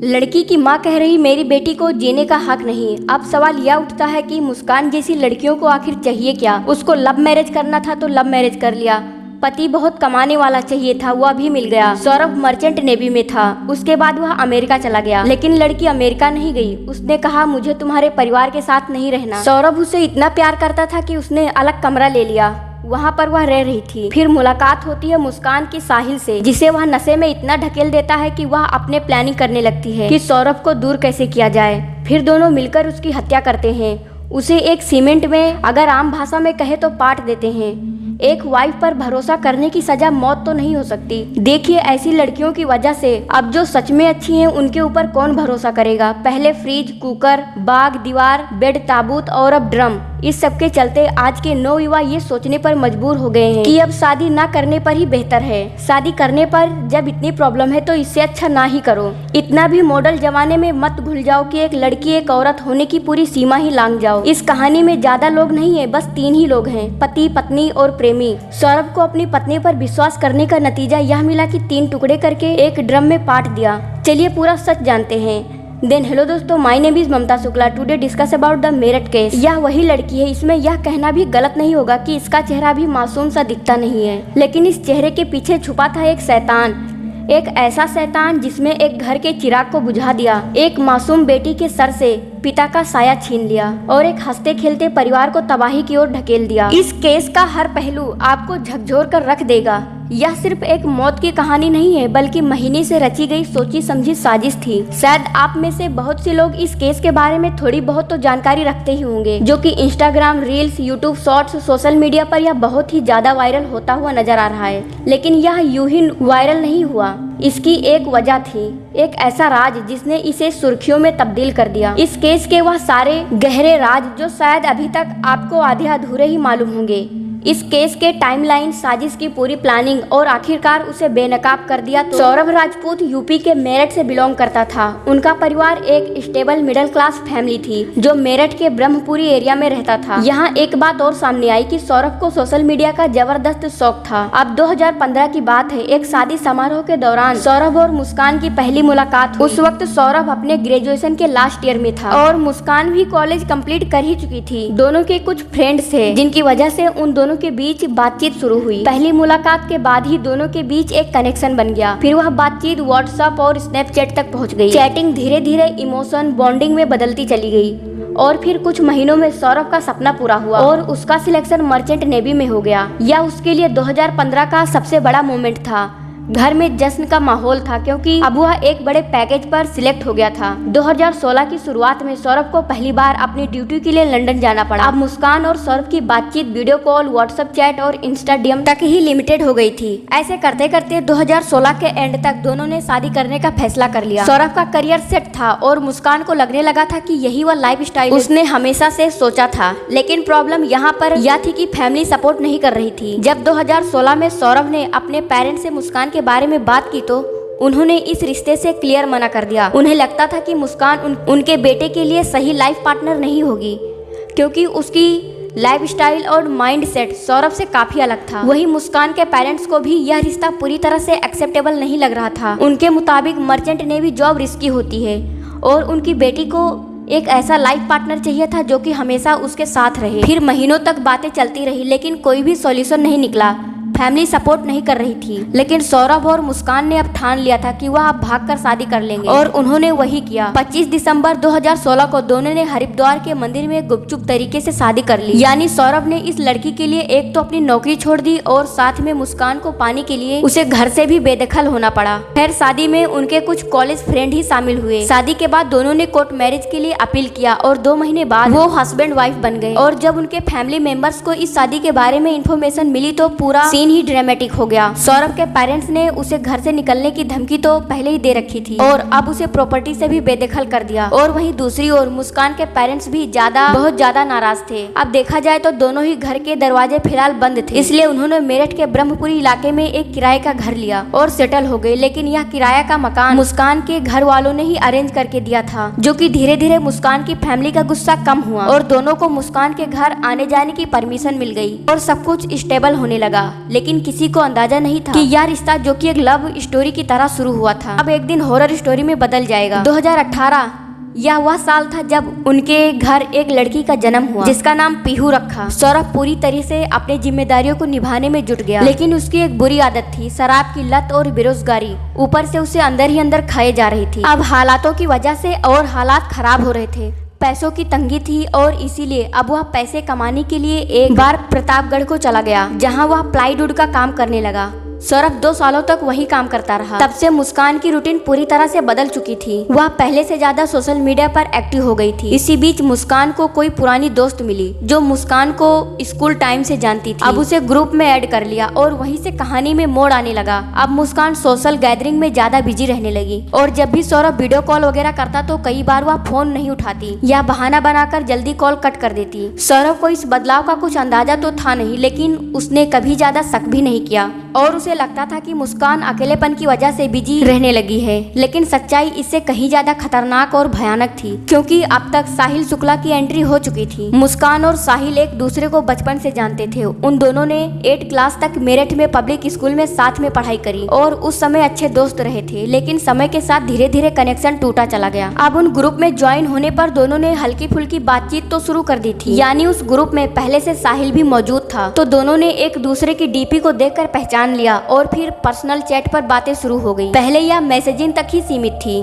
लड़की की मां कह रही मेरी बेटी को जीने का हक नहीं। अब सवाल यह उठता है कि मुस्कान जैसी लड़कियों को आखिर चाहिए क्या। उसको लव मैरिज करना था तो लव मैरिज कर लिया। पति बहुत कमाने वाला चाहिए था, वह भी मिल गया। सौरभ मर्चेंट नेवी में था, उसके बाद वह अमेरिका चला गया। लेकिन लड़की अमेरिका नहीं गई। उसने कहा मुझे तुम्हारे परिवार के साथ नहीं रहना। सौरभ उसे इतना प्यार करता था कि उसने अलग कमरा ले लिया, वहाँ पर वह रह रही थी। फिर मुलाकात होती है मुस्कान की साहिल से, जिसे वह नशे में इतना ढकेल देता है कि वह अपने प्लानिंग करने लगती है कि सौरभ को दूर कैसे किया जाए। फिर दोनों मिलकर उसकी हत्या करते हैं। उसे एक सीमेंट में, अगर आम भाषा में कहे तो, पाट देते हैं। एक वाइफ पर भरोसा करने की सजा मौत तो नहीं हो सकती। देखिए ऐसी लड़कियों की वजह से अब जो सच में अच्छी हैं उनके ऊपर कौन भरोसा करेगा। पहले फ्रिज, कुकर, बाग, दीवार, बेड, ताबूत और अब ड्रम। इस सब के चलते आज के नौ युवा ये सोचने पर मजबूर हो गए हैं कि अब शादी ना करने पर ही बेहतर है। शादी करने पर जब इतनी प्रॉब्लम है तो इससे अच्छा ना ही करो। इतना भी मॉडल जमाने में मत भूल जाओ कि एक लड़की एक औरत होने की पूरी सीमा ही लांघ जाओ। इस कहानी में ज्यादा लोग नहीं है, बस 3 ही लोग हैं, पति, पत्नी और प्रेमी। सौरभ को अपनी पत्नी पर विश्वास करने का नतीजा यह मिला कि 3 टुकड़े करके एक ड्रम में पाट दिया। चलिए पूरा सच जानते हैं। देन हेलो दोस्तों, my name is Mamta Shukla. Today discuss about the Meerut case. यह वही लड़की है। इसमें यह कहना भी गलत नहीं होगा कि इसका चेहरा भी मासूम सा दिखता नहीं है, लेकिन इस चेहरे के पीछे छुपा था एक शैतान। एक ऐसा शैतान जिसमें एक घर के चिराग को बुझा दिया, एक मासूम बेटी के सर से पिता का साया छीन लिया और एक हंसते खेलते परिवार को तबाही की ओर ढकेल दिया। इस केस का हर पहलू आपको झकझोर कर रख देगा। यह सिर्फ एक मौत की कहानी नहीं है, बल्कि महीने से रची गई सोची समझी साजिश थी। शायद आप में से बहुत से लोग इस केस के बारे में थोड़ी बहुत तो जानकारी रखते ही होंगे, जो कि Instagram reels, YouTube shorts, social media पर यह बहुत ही ज्यादा वायरल होता हुआ नजर आ रहा है। लेकिन यह यूं ही वायरल नहीं हुआ। इसकी एक वजह थी, एक ऐसा राज जिसने इसे सुर्खियों में तब्दील कर दिया। इस केस के वह सारे गहरे राज जो शायद अभी तक आपको आधे अधूरे ही मालूम होंगे। इस केस के टाइमलाइन, साजिश की पूरी प्लानिंग और आखिरकार उसे बेनकाब कर दिया। तो सौरभ राजपूत यूपी के मेरठ से बिलोंग करता था। उनका परिवार एक स्टेबल मिडिल क्लास फैमिली थी जो मेरठ के ब्रह्मपुरी एरिया में रहता था। यहाँ एक बात और सामने आई कि सौरभ को सोशल मीडिया का जबरदस्त शौक था। अब 2015 की बात है। एक शादी समारोह के दौरान सौरभ और मुस्कान की पहली मुलाकात हुई। उस वक्त सौरभ अपने ग्रेजुएशन के लास्ट ईयर में था और मुस्कान भी कॉलेज कंप्लीट कर ही चुकी थी। दोनों के कुछ फ्रेंड्स थे जिनकी वजह से उन दोनों के बीच बातचीत शुरू हुई। पहली मुलाकात के बाद ही दोनों के बीच एक कनेक्शन बन गया। फिर वह बातचीत व्हाट्सएप और स्नैपचैट तक पहुंच गई। चैटिंग धीरे धीरे इमोशन बॉन्डिंग में बदलती चली गई और फिर कुछ महीनों में सौरभ का सपना पूरा हुआ और उसका सिलेक्शन मर्चेंट नेवी में हो गया। यह उसके लिए 2015 का सबसे बड़ा मोमेंट था। घर में जश्न का माहौल था क्योंकि अब वह एक बड़े पैकेज पर सिलेक्ट हो गया था। 2016 की शुरुआत में सौरभ को पहली बार अपनी ड्यूटी के लिए लंदन जाना पड़ा। अब मुस्कान और सौरभ की बातचीत वीडियो कॉल, व्हाट्सएप चैट और इंस्टाग्राम तक ही लिमिटेड हो गई थी। ऐसे करते करते 2016 के एंड तक दोनों ने शादी करने का फैसला कर लिया। सौरभ का करियर सेट था और मुस्कान को लगने लगा था कि यही वह लाइफस्टाइल उसने हमेशा से सोचा था। लेकिन प्रॉब्लम यहाँ पर यह थी कि फैमिली सपोर्ट नहीं कर रही थी। जब 2016 में सौरभ ने अपने पेरेंट्स से मुस्कान के बारे में बात की तो उन्होंने इस रिश्ते से क्लियर मना कर दिया। उन्हें लगता था कि मुस्कान उनके बेटे के लिए सही लाइफ पार्टनर नहीं होगी क्योंकि उसकी लाइफस्टाइल और माइंडसेट सौरभ से काफी अलग था। वही मुस्कान के पेरेंट्स को भी यह रिश्ता पूरी तरह से एक्सेप्टेबल नहीं लग रहा था। उनके मुताबिक मर्चेंट नेवी जॉब रिस्की होती है और उनकी बेटी को एक ऐसा लाइफ पार्टनर चाहिए था जो कि हमेशा उसके साथ रहे। फिर महीनों तक बातें चलती रही लेकिन कोई भी सॉल्यूशन नहीं निकला। फैमिली सपोर्ट नहीं कर रही थी। लेकिन सौरभ और मुस्कान ने अब ठान लिया था कि वह अब भागकर शादी कर लेंगे और उन्होंने वही किया। 25 दिसंबर 2016 को दोनों ने हरिद्वार के मंदिर में गुपचुप तरीके से शादी कर ली। यानी सौरभ ने इस लड़की के लिए एक तो अपनी नौकरी छोड़ दी और साथ में मुस्कान को पाने के लिए उसे घर से भी बेदखल होना पड़ा। खैर शादी में उनके कुछ कॉलेज फ्रेंड ही शामिल हुए। शादी के बाद दोनों ने कोर्ट मैरिज के लिए अपील किया और 2 महीने बाद वो हस्बैंड वाइफ बन गए। और जब उनके फैमिली मेंबर्स को इस शादी के बारे में इंफॉर्मेशन मिली तो पूरा ही ड्रामेटिक हो गया। सौरभ के पेरेंट्स ने उसे घर से निकलने की धमकी तो पहले ही दे रखी थी और अब उसे प्रॉपर्टी से भी बेदखल कर दिया। और वहीं दूसरी ओर मुस्कान के पेरेंट्स भी बहुत ज्यादा नाराज थे। अब देखा जाए तो दोनों ही घर के दरवाजे फिलहाल बंद थे, इसलिए उन्होंने मेरठ के ब्रह्मपुरी इलाके में एक किराए का घर लिया और सेटल हो गए। लेकिन यह किराया का मकान मुस्कान के घर वालों ने ही अरेंज करके दिया था, जो कि धीरे धीरे मुस्कान की फैमिली का गुस्सा कम हुआ और दोनों को मुस्कान के घर आने जाने की परमिशन मिल गई और सब कुछ स्टेबल होने लगा। लेकिन किसी को अंदाजा नहीं था कि यह रिश्ता जो कि एक लव स्टोरी की तरह शुरू हुआ था अब एक दिन हॉरर स्टोरी में बदल जाएगा। 2018 यह वह साल था जब उनके घर एक लड़की का जन्म हुआ जिसका नाम पीहू रखा। सौरभ पूरी तरह से अपनी जिम्मेदारियों को निभाने में जुट गया, लेकिन उसकी एक बुरी आदत थी, शराब की लत और बेरोजगारी ऊपर से उसे अंदर ही अंदर खाए जा रही थी। अब हालातों की वजह से और हालात खराब हो रहे थे, पैसों की तंगी थी और इसीलिए अब वह पैसे कमाने के लिए एक बार प्रतापगढ़ को चला गया, जहां वह प्लाईवुड का काम करने लगा। सौरभ 2 सालों तक वही काम करता रहा। तब से मुस्कान की रूटीन पूरी तरह से बदल चुकी थी। वह पहले से ज्यादा सोशल मीडिया पर एक्टिव हो गई थी। इसी बीच मुस्कान को कोई पुरानी दोस्त मिली जो मुस्कान को स्कूल टाइम से जानती थी। अब उसे ग्रुप में ऐड कर लिया और वहीं से कहानी में मोड़ आने लगा। अब मुस्कान सोशल गैदरिंग में ज्यादा बिजी रहने लगी और जब भी सौरभ वीडियो कॉल वगैरह करता तो कई बार वह फोन नहीं उठाती या बहाना बनाकर जल्दी कॉल कट कर देती। सौरभ को इस बदलाव का कुछ अंदाजा तो था नहीं, लेकिन उसने कभी ज्यादा शक भी नहीं किया और उसे लगता था कि मुस्कान अकेलेपन की वजह से बिजी रहने लगी है। लेकिन सच्चाई इससे कहीं ज्यादा खतरनाक और भयानक थी, क्योंकि अब तक साहिल शुक्ला की एंट्री हो चुकी थी। मुस्कान और साहिल एक दूसरे को बचपन से जानते थे। उन दोनों ने 8 क्लास तक मेरठ में पब्लिक स्कूल में साथ में पढ़ाई करी और उस समय अच्छे दोस्त रहे थे, लेकिन समय के साथ धीरे धीरे कनेक्शन टूटा चला गया। अब उन ग्रुप में ज्वाइन होने पर दोनों ने हल्की फुल्की बातचीत तो शुरू कर दी थी, यानी उस ग्रुप में पहले से साहिल भी मौजूद था, तो दोनों ने एक दूसरे की डीपी को देखकर पहचान लिया और फिर पर्सनल चैट पर बातें शुरू हो गई। पहले यह मैसेजिंग तक ही सीमित थी,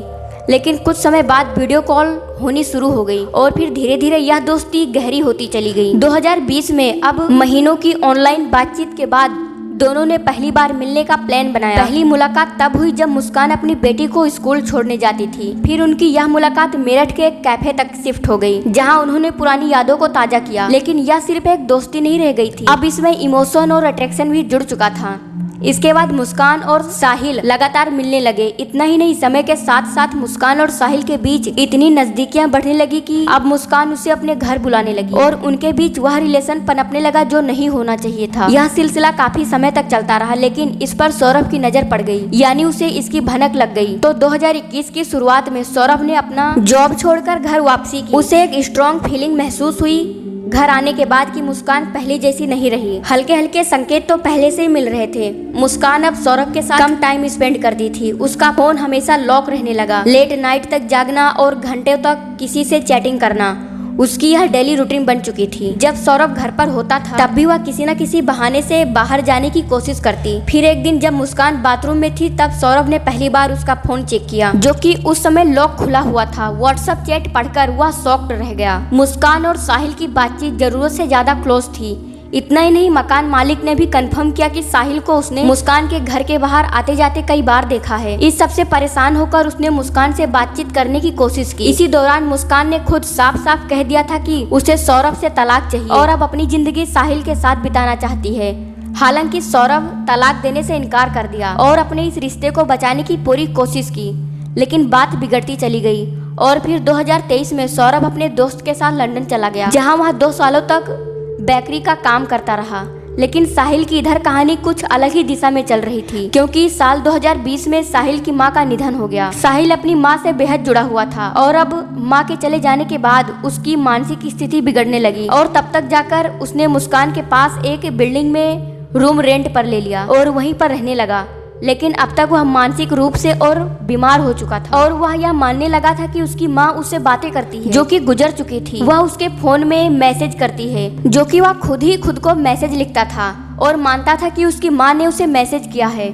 लेकिन कुछ समय बाद वीडियो कॉल होनी शुरू हो गई और फिर धीरे धीरे यह दोस्ती गहरी होती चली गई। 2020 में अब महीनों की ऑनलाइन बातचीत के बाद दोनों ने पहली बार मिलने का प्लान बनाया। पहली मुलाकात तब हुई जब मुस्कान अपनी बेटी को स्कूल छोड़ने जाती थी। फिर उनकी यह मुलाकात मेरठ के एक कैफे तक शिफ्ट हो गई, जहां उन्होंने पुरानी यादों को ताजा किया। लेकिन यह सिर्फ एक दोस्ती नहीं रह गई थी, अब इसमें इमोशन और अट्रैक्शन भी जुड़ चुका था। इसके बाद मुस्कान और साहिल लगातार मिलने लगे। इतना ही नहीं, समय के साथ साथ मुस्कान और साहिल के बीच इतनी नजदीकियां बढ़ने लगी कि अब मुस्कान उसे अपने घर बुलाने लगी और उनके बीच वह रिलेशन पनपने लगा जो नहीं होना चाहिए था। यह सिलसिला काफी समय तक चलता रहा, लेकिन इस पर सौरभ की नजर पड़ गई, यानी उसे इसकी भनक लग गई। तो 2021 की शुरुआत में सौरभ ने अपना जॉब छोड़कर घर वापसी की। उसे एक स्ट्रॉन्ग फीलिंग महसूस हुई घर आने के बाद कि मुस्कान पहले जैसी नहीं रही। हल्के हल्के संकेत तो पहले से ही मिल रहे थे। मुस्कान अब सौरभ के साथ कम टाइम स्पेंड करती थी। उसका फोन हमेशा लॉक रहने लगा। लेट नाइट तक जागना और घंटे तक किसी से चैटिंग करना उसकी यह डेली रूटीन बन चुकी थी। जब सौरभ घर पर होता था तब भी वह किसी न किसी बहाने से बाहर जाने की कोशिश करती। फिर एक दिन जब मुस्कान बाथरूम में थी तब सौरभ ने पहली बार उसका फोन चेक किया, जो कि उस समय लॉक खुला हुआ था। व्हाट्सएप चैट पढ़कर वह शॉक्ड रह गया। मुस्कान और साहिल की बातचीत जरूरत से ज्यादा क्लोज थी। इतना ही नहीं, मकान मालिक ने भी कंफर्म किया कि साहिल को उसने मुस्कान के घर के बाहर आते जाते कई बार देखा है। इस सबसे परेशान होकर उसने मुस्कान से बातचीत करने की कोशिश की। इसी दौरान मुस्कान ने खुद साफ साफ कह दिया था कि उसे सौरभ से तलाक चाहिए और अब अपनी जिंदगी साहिल के साथ बिताना चाहती है। हालांकि सौरभ तलाक देने से इनकार कर दिया और अपने इस रिश्ते को बचाने की पूरी कोशिश की, लेकिन बात बिगड़ती चली गई। और फिर 2023 में सौरभ अपने दोस्त के साथ लंदन चला गया, जहाँ वह 2 सालों तक बेकरी का काम करता रहा। लेकिन साहिल की इधर कहानी कुछ अलग ही दिशा में चल रही थी, क्योंकि साल 2020 में साहिल की मां का निधन हो गया। साहिल अपनी मां से बेहद जुड़ा हुआ था और अब मां के चले जाने के बाद उसकी मानसिक स्थिति बिगड़ने लगी और तब तक जाकर उसने मुस्कान के पास एक बिल्डिंग में रूम रेंट पर ले लिया और वहीं पर रहने लगा। लेकिन अब तक वह मानसिक रूप से और बीमार हो चुका था और वह यह मानने लगा था कि उसकी माँ उससे बातें करती है जो कि गुजर चुकी थी। वह उसके फोन में मैसेज करती है, जो कि वह खुद ही खुद को मैसेज लिखता था और मानता था कि उसकी माँ ने उसे मैसेज किया है।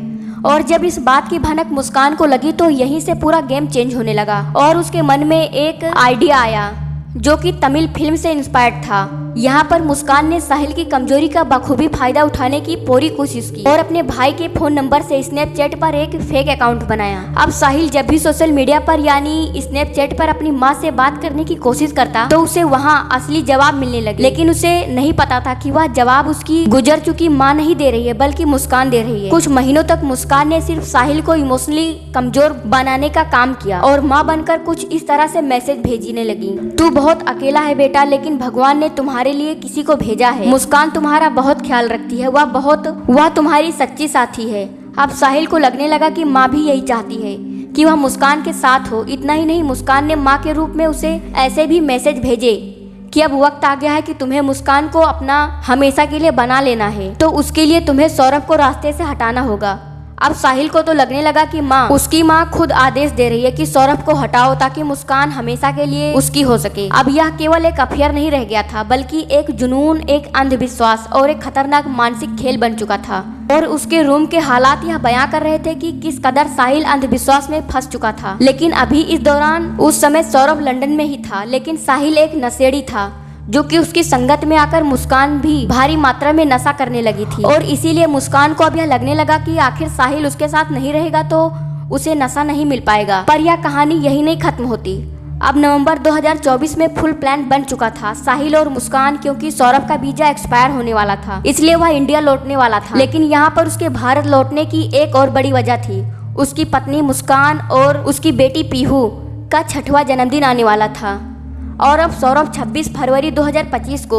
और जब इस बात की भनक मुस्कान को लगी तो यहीं से पूरा गेम चेंज होने लगा और उसके मन में एक आइडिया आया जो कि तमिल फिल्म से इंस्पायर्ड था। यहाँ पर मुस्कान ने साहिल की कमजोरी का बखूबी फायदा उठाने की पूरी कोशिश की और अपने भाई के फोन नंबर से स्नैपचैट पर एक फेक अकाउंट बनाया। अब साहिल जब भी सोशल मीडिया पर यानी स्नैपचैट पर अपनी माँ से बात करने की कोशिश करता तो उसे वहाँ असली जवाब मिलने लगे, लेकिन उसे नहीं पता था कि वह जवाब उसकी गुजर चुकी माँ नहीं दे रही है बल्कि मुस्कान दे रही है। कुछ महीनों तक मुस्कान ने सिर्फ साहिल को इमोशनली कमजोर बनाने का काम किया और माँ बनकर कुछ इस तरह से मैसेज भेजने लगी, तू बहुत अकेला है बेटा, लेकिन भगवान ने तुम्हारे लिए किसी को भेजा है। मुस्कान तुम्हारा बहुत ख्याल रखती है, वह तुम्हारी सच्ची साथी है। अब साहिल को लगने लगा कि माँ भी यही चाहती है कि वह मुस्कान के साथ हो। इतना ही नहीं, मुस्कान ने माँ के रूप में उसे ऐसे भी मैसेज भेजे कि अब वक्त आ गया है कि तुम्हें मुस्कान को अपना हमेशा के लिए बना लेना है, तो उसके लिए तुम्हें सौरभ को रास्ते से हटाना होगा। अब साहिल को तो लगने लगा कि उसकी माँ खुद आदेश दे रही है कि सौरभ को हटाओ ताकि मुस्कान हमेशा के लिए उसकी हो सके। अब यह केवल एक अफेयर नहीं रह गया था, बल्कि एक जुनून, एक अंधविश्वास और एक खतरनाक मानसिक खेल बन चुका था। और उसके रूम के हालात यह बयां कर रहे थे कि किस कदर साहिल अंधविश्वास में फंस चुका था। लेकिन अभी इस दौरान उस समय सौरभ लंदन में ही था, लेकिन साहिल एक नशेड़ी था जो कि उसकी संगत में आकर मुस्कान भी भारी मात्रा में नशा करने लगी थी। और इसीलिए मुस्कान को अब यह लगने लगा कि आखिर साहिल उसके साथ नहीं रहेगा तो उसे नशा नहीं मिल पाएगा। पर यह कहानी यही नहीं खत्म होती। अब नवंबर 2024 में फुल प्लान बन चुका था। साहिल और मुस्कान, क्योंकि सौरभ का वीजा एक्सपायर होने वाला था, इसलिए वह इंडिया लौटने वाला था। लेकिन यहाँ पर उसके भारत लौटने की एक और बड़ी वजह थी। उसकी पत्नी मुस्कान और उसकी बेटी पीहू का 6वां जन्मदिन आने वाला था। और अब सौरभ 26 फरवरी 2025 को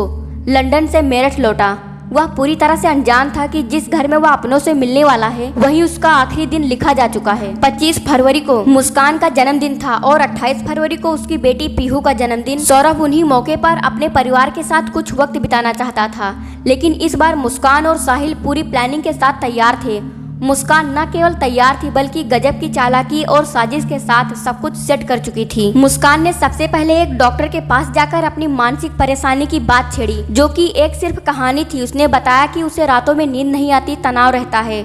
लंदन से मेरठ लौटा। वह पूरी तरह से अनजान था कि जिस घर में वह अपनों से मिलने वाला है वहीं उसका आखिरी दिन लिखा जा चुका है। 25 फरवरी को मुस्कान का जन्मदिन था और 28 फरवरी को उसकी बेटी पीहू का जन्मदिन। सौरभ उन्हीं मौके पर अपने परिवार के साथ कुछ वक्त बिताना चाहता था, लेकिन इस बार मुस्कान और साहिल पूरी प्लानिंग के साथ तैयार थे। मुस्कान न केवल तैयार थी बल्कि गजब की चालाकी और साजिश के साथ सब कुछ सेट कर चुकी थी। मुस्कान ने सबसे पहले एक डॉक्टर के पास जाकर अपनी मानसिक परेशानी की बात छेड़ी, जो कि एक सिर्फ कहानी थी। उसने बताया कि उसे रातों में नींद नहीं आती, तनाव रहता है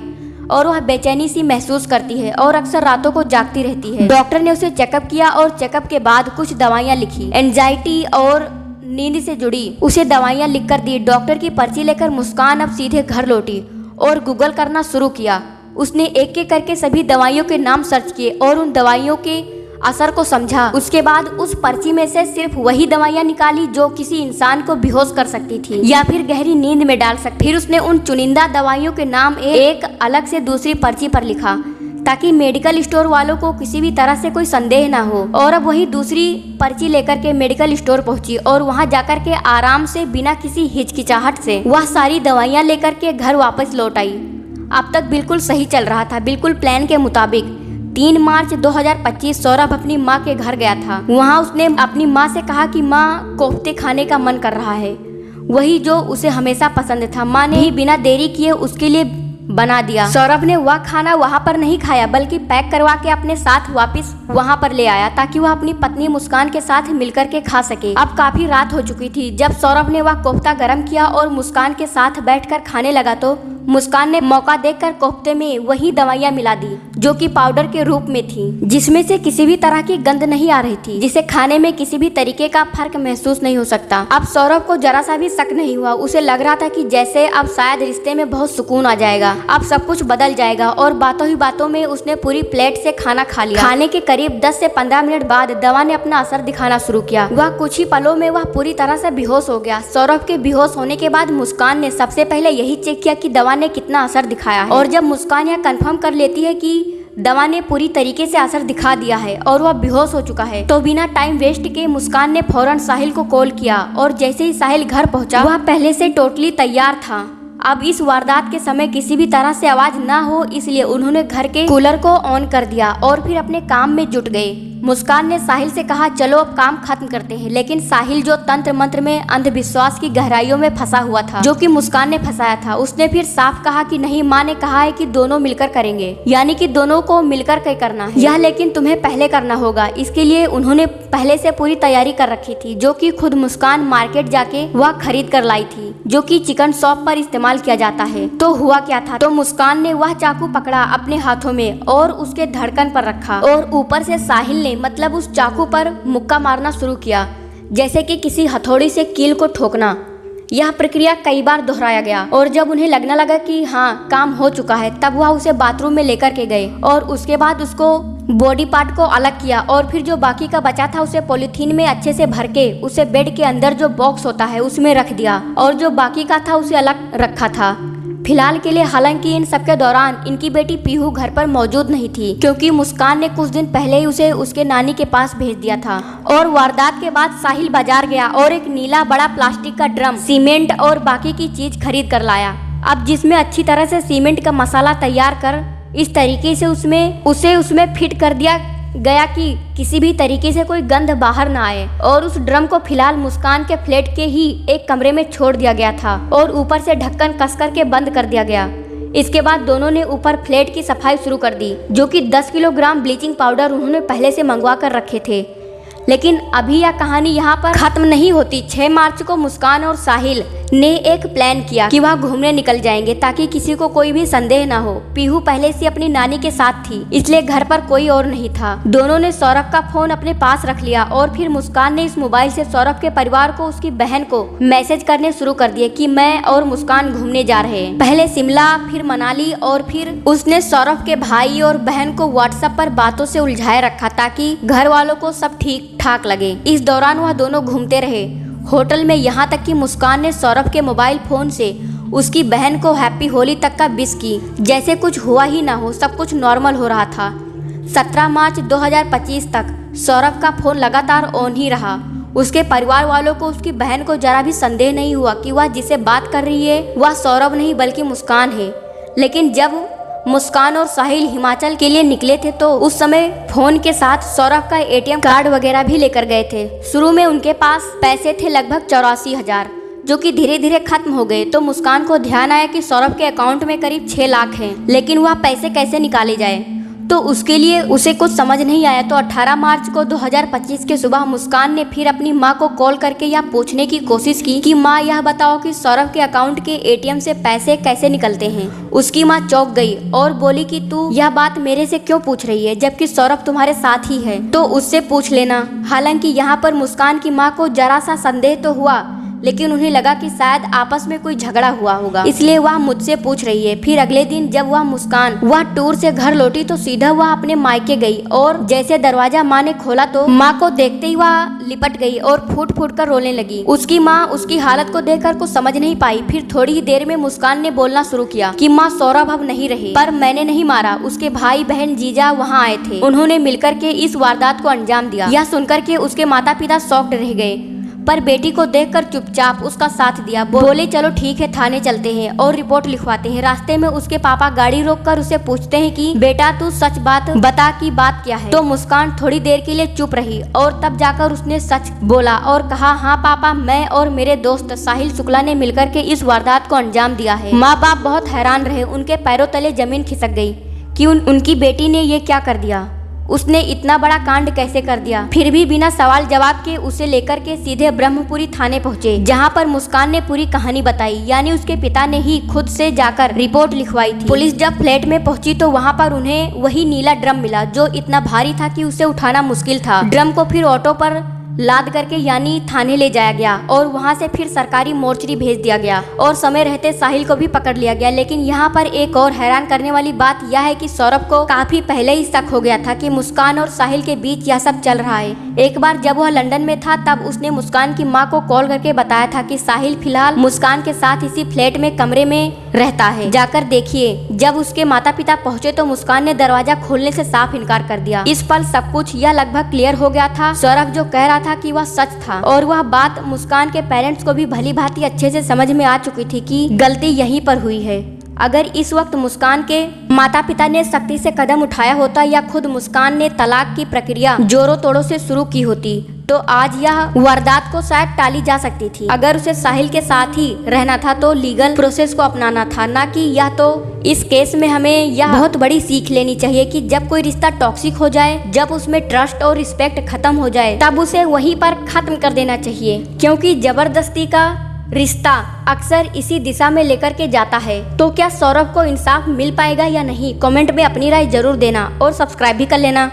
और वह बेचैनी सी महसूस करती है और अक्सर रातों को जागती रहती है। डॉक्टर ने उसे चेकअप किया और चेकअप के बाद कुछ दवाइयाँ लिखी, एंजाइटी और नींद से जुड़ी उसे दवाइयाँ लिख कर दी। डॉक्टर की पर्ची लेकर मुस्कान अब सीधे घर लौटी और गूगल करना शुरू किया। उसने एक एक करके सभी दवाइयों के नाम सर्च किए और उन दवाइयों के असर को समझा। उसके बाद उस पर्ची में से सिर्फ वही दवाइयाँ निकाली जो किसी इंसान को बेहोश कर सकती थी या फिर गहरी नींद में डाल सकती। फिर उसने उन चुनिंदा दवाइयों के नाम एक अलग से दूसरी पर्ची पर लिखा ताकि मेडिकल स्टोर वालों को किसी भी तरह से कोई संदेह ना हो। और अब वही दूसरी पर्ची लेकर के मेडिकल स्टोर पहुंची और वहां जाकर के आराम से बिना किसी हिचकिचाहट से वह सारी दवाइयां लेकर के घर वापस लौट आई। अब तक बिल्कुल सही चल रहा था, बिल्कुल प्लान के मुताबिक। 3 मार्च 2025 सौरभ अपनी माँ के घर गया था। वहाँ उसने अपनी माँ से कहा कि माँ, कोफ्ते खाने का मन कर रहा है, वही जो उसे हमेशा पसंद था। माँ ने ही बिना देरी किए उसके लिए बना दिया। सौरभ ने वह खाना वहाँ पर नहीं खाया बल्कि पैक करवा के अपने साथ वापस वहाँ पर ले आया ताकि वह अपनी पत्नी मुस्कान के साथ मिलकर के खा सके। अब काफी रात हो चुकी थी जब सौरभ ने वह कोफ्ता गरम किया और मुस्कान के साथ बैठकर खाने लगा तो मुस्कान ने मौका देखकर कोफ्ते में वही दवाइयाँ मिला दी जो कि पाउडर के रूप में थी, जिसमें से किसी भी तरह की गंध नहीं आ रही थी, जिसे खाने में किसी भी तरीके का फर्क महसूस नहीं हो सकता। अब सौरभ को जरा सा भी शक नहीं हुआ। उसे लग रहा था कि जैसे अब शायद रिश्ते में बहुत सुकून आ जाएगा, अब सब कुछ बदल जाएगा। और बातों ही बातों में उसने पूरी प्लेट से खाना खा लिया। खाने के करीब 10 से 15 मिनट बाद दवा ने अपना असर दिखाना शुरू किया। वह कुछ ही पलों में वह पूरी तरह से बेहोश हो गया। सौरभ के बेहोश होने के बाद मुस्कान ने सबसे पहले यही चेक किया कि दवा ने कितना असर दिखाया है। और जब मुस्कान यह कंफर्म कर लेती है कि दवा ने पूरी तरीके से असर दिखा दिया है और वह बेहोश हो चुका है, तो बिना टाइम वेस्ट के मुस्कान ने फौरन साहिल को कॉल किया। और जैसे ही साहिल घर पहुंचा वह पहले से टोटली तैयार था। अब इस वारदात के समय किसी भी तरह से आवाज ना हो इसलिए उन्होंने घर के कूलर को ऑन कर दिया और फिर अपने काम में जुट गए। मुस्कान ने साहिल से कहा, चलो अब काम खत्म करते हैं। लेकिन साहिल जो तंत्र मंत्र में अंधविश्वास की गहराइयों में फंसा हुआ था, जो कि मुस्कान ने फंसाया था, उसने फिर साफ कहा कि नहीं, माँ ने कहा है कि दोनों मिलकर करेंगे, यानी कि दोनों को मिलकर के करना है यह, लेकिन तुम्हें पहले करना होगा। इसके लिए उन्होंने पहले से पूरी तैयारी कर रखी थी, जो कि खुद मुस्कान मार्केट जाके वह खरीद कर लाई थी, जो कि चिकन शॉप पर इस्तेमाल किया जाता है। तो हुआ क्या था, तो मुस्कान ने वह चाकू पकड़ा अपने हाथों में और उसके धड़कन पर रखा और ऊपर से साहिल ने मतलब उस चाकू पर मुक्का मारना शुरू किया, जैसे कि किसी हथौड़ी से कील को ठोकना। यह प्रक्रिया कई बार दोहराया गया और जब उन्हें लगने लगा कि हाँ काम हो चुका है, तब वह उसे बाथरूम में लेकर के गए और उसके बाद उसको बॉडी पार्ट को अलग किया और फिर जो बाकी का बचा था उसे पॉलीथीन में अच्छे से भर के उसे बेड के अंदर जो बॉक्स होता है उसमें रख दिया और जो बाकी का था उसे अलग रखा था फिलहाल के लिए। हालांकि इन सब के दौरान इनकी बेटी पीहू घर पर मौजूद नहीं थी, क्योंकि मुस्कान ने कुछ दिन पहले ही उसे उसके नानी के पास भेज दिया था। और वारदात के बाद साहिल बाजार गया और एक नीला बड़ा प्लास्टिक का ड्रम, सीमेंट और बाकी की चीज खरीद कर लाया। अब जिसमें अच्छी तरह से सीमेंट का मसाला तैयार कर इस तरीके से उसमें फिट कर दिया गया कि किसी भी तरीके से कोई गंध बाहर ना आए, और उस ड्रम को फिलहाल मुस्कान के फ्लैट के ही एक कमरे में छोड़ दिया गया था और ऊपर से ढक्कन कस करके बंद कर दिया गया। इसके बाद दोनों ने ऊपर फ्लैट की सफाई शुरू कर दी, जो कि 10 किलोग्राम ब्लीचिंग पाउडर उन्होंने पहले से मंगवा कर रखे थे। लेकिन अभी यह कहानी यहाँ पर खत्म नहीं होती। 6 मार्च को मुस्कान और साहिल ने एक प्लान किया कि वह घूमने निकल जाएंगे ताकि किसी को कोई भी संदेह ना हो। पीहू पहले से अपनी नानी के साथ थी, इसलिए घर पर कोई और नहीं था। दोनों ने सौरभ का फोन अपने पास रख लिया और फिर मुस्कान ने इस मोबाइल से सौरभ के परिवार को, उसकी बहन को मैसेज करने शुरू कर दिए कि मैं और मुस्कान घूमने जा रहे हैं। पहले शिमला, फिर मनाली, और फिर उसने सौरभ के भाई और बहन को व्हाट्सएप पर बातों से उलझाए रखा ताकि घर वालों को सब ठीक ठाक लगे। इस दौरान वह दोनों घूमते रहे होटल में, यहाँ तक कि मुस्कान ने सौरभ के मोबाइल फोन से उसकी बहन को हैप्पी होली तक का विश की, जैसे कुछ हुआ ही ना हो, सब कुछ नॉर्मल हो रहा था। 17 मार्च 2025 तक सौरभ का फोन लगातार ऑन ही रहा। उसके परिवार वालों को उसकी बहन को जरा भी संदेह नहीं हुआ कि वह जिसे बात कर रही है वह सौरभ नहीं बल्कि मुस्कान है। लेकिन जब मुस्कान और साहिल हिमाचल के लिए निकले थे तो उस समय फोन के साथ सौरभ का ATM कार्ड वगैरह भी लेकर गए थे। शुरू में उनके पास पैसे थे लगभग 84,000, जो कि धीरे धीरे खत्म हो गए। तो मुस्कान को ध्यान आया कि सौरभ के अकाउंट में करीब 6 लाख हैं, लेकिन वह पैसे कैसे निकाले जाए, तो उसके लिए उसे कुछ समझ नहीं आया। तो 18 मार्च को 2025 के सुबह मुस्कान ने फिर अपनी माँ को कॉल करके यह पूछने की कोशिश की कि माँ यह बताओ कि सौरभ के अकाउंट के ATM से पैसे कैसे निकलते हैं। उसकी माँ चौंक गई और बोली कि तू यह बात मेरे से क्यों पूछ रही है, जबकि सौरभ तुम्हारे साथ ही है, तो उससे पूछ लेना। हालांकि यहाँ पर मुस्कान की माँ को जरा सा संदेह तो हुआ, लेकिन उन्हें लगा कि शायद आपस में कोई झगड़ा हुआ होगा, इसलिए वह मुझसे पूछ रही है। फिर अगले दिन जब वह टूर से घर लौटी तो सीधा वह अपने मायके गई, और जैसे दरवाजा माँ ने खोला तो माँ को देखते ही वह लिपट गई और फूट फूट कर रोने लगी। उसकी माँ उसकी हालत को देखकर कुछ समझ नहीं पाई। फिर थोड़ी ही देर में मुस्कान ने बोलना शुरू किया कि माँ सौरभ अब नहीं रहे, पर मैंने नहीं मारा, उसके भाई बहन जीजा वहाँ आए थे, उन्होंने मिलकर के इस वारदात को अंजाम दिया। यह सुनकर के उसके माता पिता शॉक्ड रह गए, पर बेटी को देखकर चुपचाप उसका साथ दिया। बोले चलो ठीक है, थाने चलते हैं और रिपोर्ट लिखवाते हैं। रास्ते में उसके पापा गाड़ी रोककर उसे पूछते हैं कि बेटा तू सच बात बता कि बात क्या है। तो मुस्कान थोड़ी देर के लिए चुप रही और तब जाकर उसने सच बोला और कहा, हाँ पापा, मैं और मेरे दोस्त साहिल शुक्ला ने मिलकर के इस वारदात को अंजाम दिया है। माँ बाप बहुत हैरान रहे, उनके पैरों तले जमीन खिसक गई कि उनकी बेटी ने ये क्या कर दिया, उसने इतना बड़ा कांड कैसे कर दिया। फिर भी बिना सवाल जवाब के उसे लेकर के सीधे ब्रह्मपुरी थाने पहुंचे, जहां पर मुस्कान ने पूरी कहानी बताई, यानी उसके पिता ने ही खुद से जाकर रिपोर्ट लिखवाई थी। पुलिस जब फ्लैट में पहुंची तो वहां पर उन्हें वही नीला ड्रम मिला, जो इतना भारी था कि उसे उठाना मुश्किल था। ड्रम को फिर ऑटो पर लाद करके यानी थाने ले जाया गया और वहां से फिर सरकारी मोर्चरी भेज दिया गया और समय रहते साहिल को भी पकड़ लिया गया। लेकिन यहाँ पर एक और हैरान करने वाली बात यह है कि सौरभ को काफी पहले ही शक हो गया था कि मुस्कान और साहिल के बीच यह सब चल रहा है। एक बार जब वह लंदन में था तब उसने मुस्कान की माँ को कॉल करके बताया था कि साहिल फिलहाल मुस्कान के साथ इसी फ्लैट में कमरे में रहता है, जाकर देखिए। जब उसके माता पिता पहुँचे तो मुस्कान ने दरवाजा खोलने से साफ इनकार कर दिया। इस पल सब कुछ यह लगभग क्लियर हो गया था। सौरभ जो कह रहा था कि वह सच था, और वह बात मुस्कान के पेरेंट्स को भी भली भांति अच्छे से समझ में आ चुकी थी कि गलती यहीं पर हुई है। अगर इस वक्त मुस्कान के माता पिता ने सख्ती से कदम उठाया होता या खुद मुस्कान ने तलाक की प्रक्रिया जोरों तोड़ों से शुरू की होती तो आज यह वारदात को शायद टाली जा सकती थी। अगर उसे साहिल के साथ ही रहना था तो लीगल प्रोसेस को अपनाना था, ना कि यह। तो इस केस में हमें यह बहुत बड़ी सीख लेनी चाहिए कि जब कोई रिश्ता टॉक्सिक हो जाए, जब उसमें ट्रस्ट और रिस्पेक्ट खत्म हो जाए, तब उसे वहीं पर खत्म कर देना चाहिए, क्योंकि जबरदस्ती का रिश्ता अक्सर इसी दिशा में लेकर के जाता है। तो क्या सौरभ को इंसाफ मिल पाएगा या नहीं, कमेंट में अपनी राय जरूर देना और सब्सक्राइब भी कर लेना।